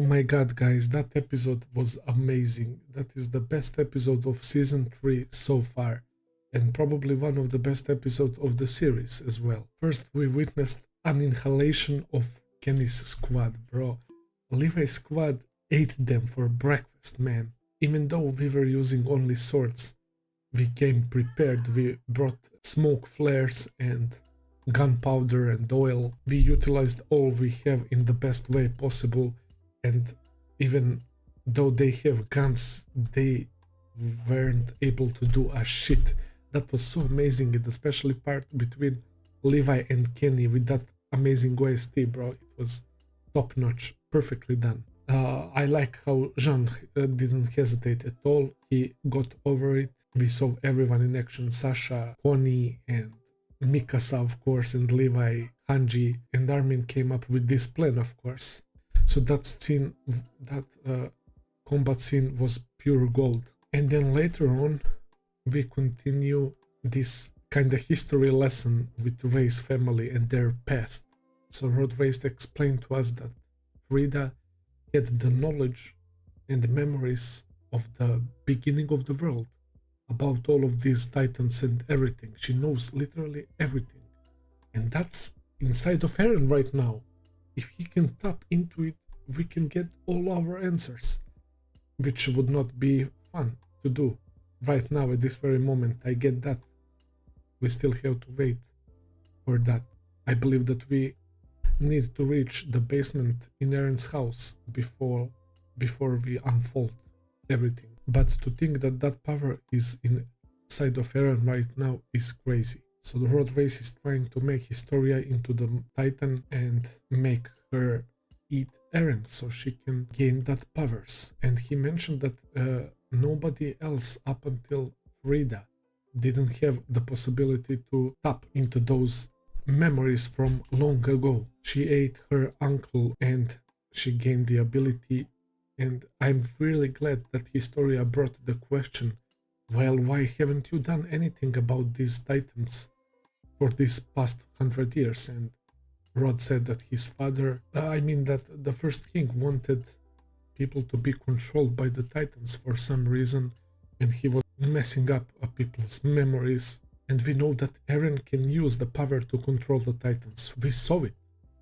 my god, guys, that episode was amazing. That is the best episode of season 3 so far, and probably one of the best episodes of the series as well. First, we witnessed an inhalation of Kenny's squad, bro. Levi's squad ate them for breakfast, man. Even though we were using only swords, we came prepared. We brought smoke flares and gunpowder and oil. We utilized all we have in the best way possible, and even though they have guns, they weren't able to do a shit. That was so amazing, and especially part between Levi and Kenny with that amazing OST, bro. It was top notch, perfectly done. I like how Jean didn't hesitate at all. He got over it. We saw everyone in action: Sasha, Connie, and Mikasa, of course, and Levi, Hanji, and Armin came up with this plan, of course. So that scene, that combat scene was pure gold. And then later on, we continue this kind of history lesson with Ray's family and their past. So Rod Race explained to us that Frida had the knowledge and memories of the beginning of the world, about all of these titans and everything. She knows literally everything. And that's inside of Eren right now. If he can tap into it, we can get all our answers, which would not be fun to do right now at this very moment. I get that. We still have to wait for that. I believe that we need to reach the basement in Eren's house before we unfold everything. But to think that that power is inside of Eren right now is crazy. So the Road Race is trying to make Historia into the Titan and make her eat Eren so she can gain that powers. And he mentioned that nobody else up until Frida didn't have the possibility to tap into those memories from long ago. She ate her uncle and she gained the ability. And I'm really glad that Historia brought the question, well, why haven't you done anything about these titans for these past 100 years? And Rod said that his father, that the first king wanted people to be controlled by the titans for some reason, and he was messing up people's memories. And we know that Eren can use the power to control the titans. We saw it.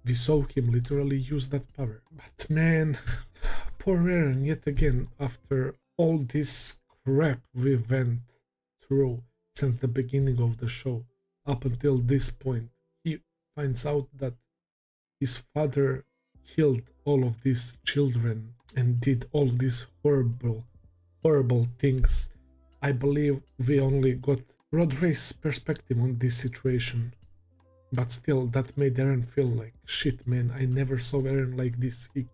We saw him literally use that power. But man, poor Eren, yet again, after all this crap we went through since the beginning of the show, up until this point, he finds out that his father killed all of these children and did all these horrible things. I believe we only got Rod Race's perspective on this situation. But still, that made Eren feel like, shit man, I never saw Eren like this. He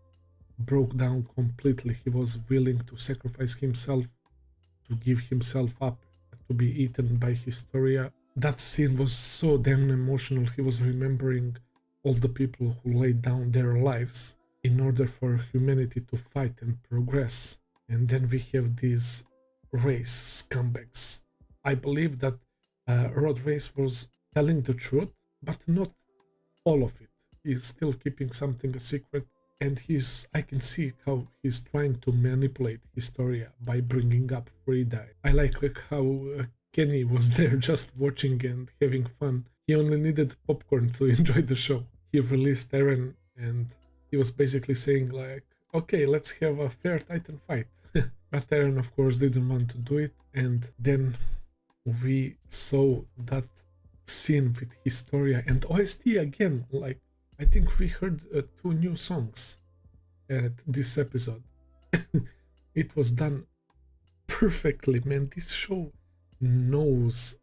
broke down completely. He was willing to sacrifice himself, to give himself up, to be eaten by Historia. That scene was so damn emotional. He was remembering all the people who laid down their lives in order for humanity to fight and progress. And then we have these race scumbags. I believe that Rod Race was telling the truth, but not all of it. He's still keeping something a secret, and I can see how he's trying to manipulate Historia by bringing up Frida. I like how Kenny was there just watching and having fun. He only needed popcorn to enjoy the show. He released Eren and he was basically saying like, okay, let's have a fair Titan fight. But Eren of course didn't want to do it, and then we saw that scene with Historia and OST again. Like, I think we heard 2 new songs at this episode. It was done perfectly, man. This show knows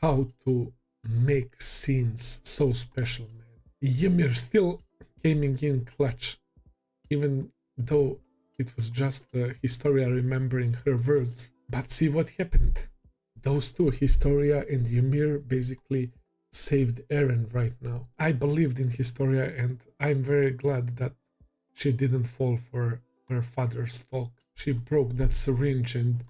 how to make scenes so special, man. Ymir still came in clutch, even though it was just Historia remembering her words. But see what happened. Those two, Historia and Ymir, basically saved Eren right now. I believed in Historia, and I'm very glad that she didn't fall for her father's talk. She broke that syringe and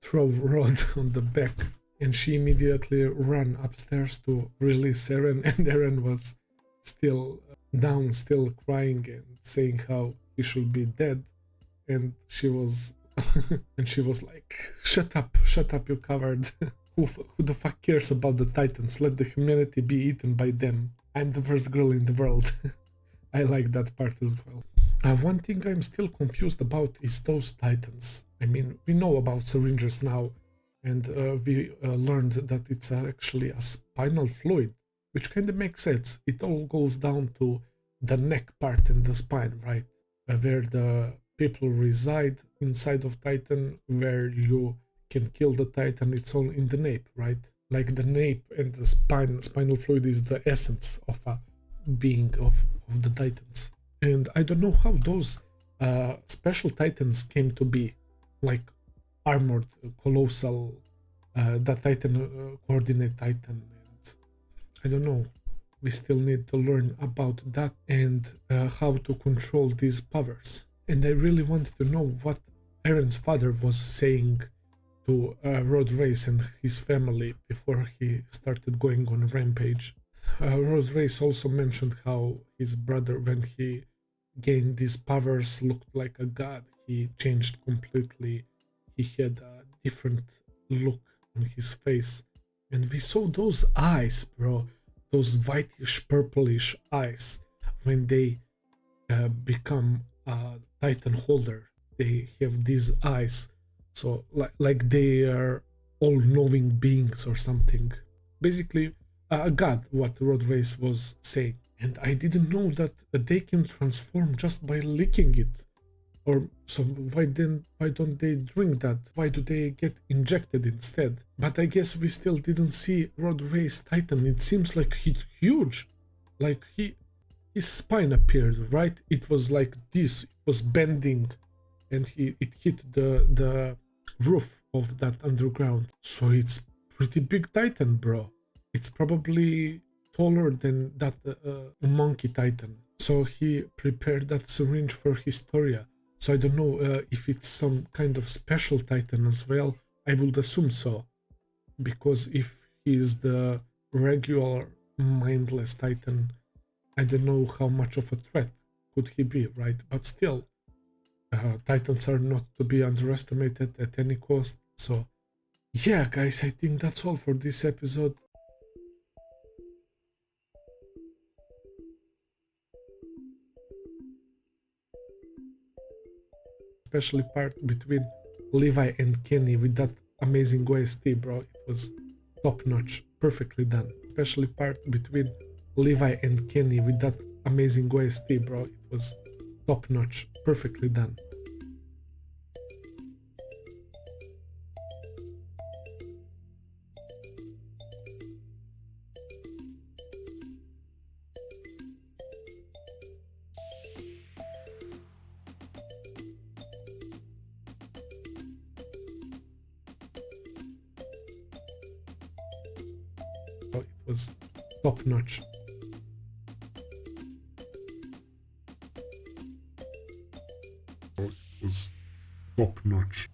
threw Rod on the back, and she immediately ran upstairs to release Eren, and Eren was still down, still crying and saying how he should be dead, and she was and she was like, shut up, you coward. Who the fuck cares about the Titans? Let the humanity be eaten by them. I'm the worst girl in the world. I like that part as well. One thing I'm still confused about is those Titans. I mean, we know about syringes now, and we learned that it's actually a spinal fluid, which kind of makes sense. It all goes down to the neck part and the spine, right? Where the people reside inside of Titan, where you can kill the Titan, it's all in the nape, right? Like the nape and the spinal fluid is the essence of a being of the Titans. And I don't know how those special Titans came to be, like armored, colossal, the Titan, coordinate Titan, and I don't know. We still need to learn about that and how to control these powers. And I really wanted to know what Eren's father was saying to Road Race and his family before he started going on a rampage. Road Race also mentioned how his brother, when he gained these powers, looked like a god. He changed completely. He had a different look on his face. And we saw those eyes, bro. Those whitish, purplish eyes when they become a Titan holder. They have these eyes, so like they are all-knowing beings or something. Basically, a god, what Road Race was saying. And I didn't know that they can transform just by licking it. Or so why don't they drink that? Why do they get injected instead? But I guess we still didn't see Road Race Titan. It seems like he's huge. Like his spine appeared, right? It was like this. It was bending, and it hit the roof of that underground. So it's pretty big Titan, bro. It's probably taller than that monkey Titan. So he prepared that syringe for Historia. So I don't know if it's some kind of special Titan as well. I would assume so, because if he's the regular mindless Titan, I don't know how much of a threat could he be, right? But still, Titans are not to be underestimated at any cost. So yeah, guys, I think that's all for this episode. Especially part between Levi and Kenny with that amazing OST, bro. It was top notch, perfectly done. Especially part between Levi and Kenny with that amazing OST, bro. It was top notch, perfectly done. It was top notch. It was top notch.